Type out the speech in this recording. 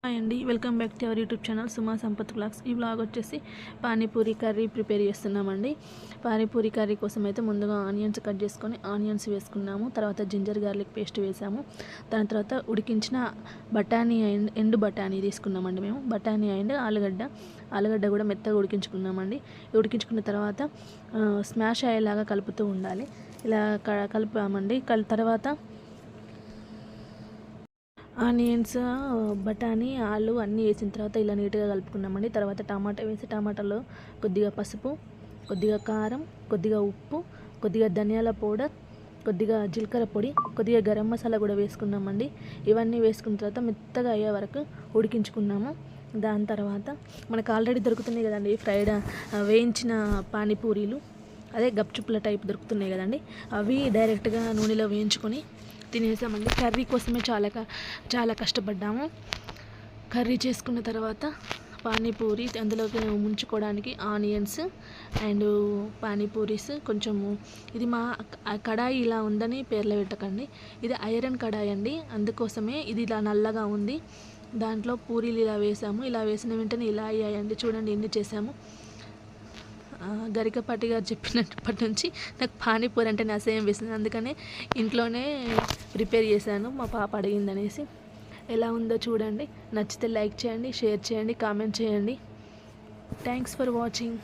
Hi అండి, welcome back to our YouTube channel Suma Sampath blogs. ఈ vlog వచ్చేసి పానీపూరి కర్రీ ప్రిపేర్ చేస్తున్నామండి. పానీపూరి కర్రీ కోసం అయితే ముందుగా ఆనియన్స్ కట్ చేసుకొని ఆనియన్స్ వేసుకున్నాము. తర్వాత జింజర్ గార్లిక్ పేస్ట్ వేసాము. దాని తర్వాత ఉడికించిన బఠానీ అండ్ ఎండు బఠానీ తీసుకున్నామండి. మేము బఠానీ అండ్ ఆలుగడ్డ కూడా మెత్తగా ఉడికించుకున్నామండి. ఉడికించుకున్న తర్వాత స్మాష్ అయ్యేలాగా కలుపుతూ ఉండాలి. ఇలా కలిపామండి. తర్వాత ఆనియన్స్, బఠానీ, ఆలు అన్నీ వేసిన తర్వాత ఇలా నీట్గా కలుపుకున్నామండి. తర్వాత టమాటా వేసి టమాటాలో కొద్దిగా పసుపు, కొద్దిగా కారం, కొద్దిగా ఉప్పు, కొద్దిగా ధనియాల పౌడర్, కొద్దిగా జీలకర్ర పొడి, కొద్దిగా గరం మసాలా కూడా వేసుకున్నామండి. ఇవన్నీ వేసుకున్న తర్వాత మెత్తగా అయ్యే వరకు ఉడికించుకున్నాము. దాని తర్వాత మనకు ఆల్రెడీ దొరుకుతున్నాయి కదండి వేయించిన పానీపూరీలు, అదే గప్చుప్పుల టైప్ దొరుకుతున్నాయి కదండి. అవి డైరెక్ట్గా నూనెలో వేయించుకొని తినేసామండి. కర్రీ కోసమే చాలా కష్టపడ్డాము. కర్రీ చేసుకున్న తర్వాత పానీపూరి అందులోకి ముంచుకోవడానికి ఆనియన్స్ అండ్ పానీపూరీస్ కొంచెము, ఇది మా కడాయి ఇలా ఉందని పేర్లు పెట్టకండి, ఇది ఐరన్ కడాయి అండి, అందుకోసమే ఇది ఇలా నల్లగా ఉంది. దాంట్లో పూరీలు ఇలా వేసాము. ఇలా వేసిన వెంటనే ఇలా అయ్యాయండి. చూడండి ఎన్ని చేసాము. గరికపాటి గారు చెప్పినప్పటి నుంచి నాకు పానీపూరి అంటే అసహ్యం వేసింది. అందుకనే ఇంట్లోనే ప్రిపేర్ చేశాను, మా పాప అడిగిందనేసి. ఎలా ఉందో చూడండి. నచ్చితే లైక్ చేయండి, షేర్ చేయండి, కామెంట్ చేయండి. Thanks for watching.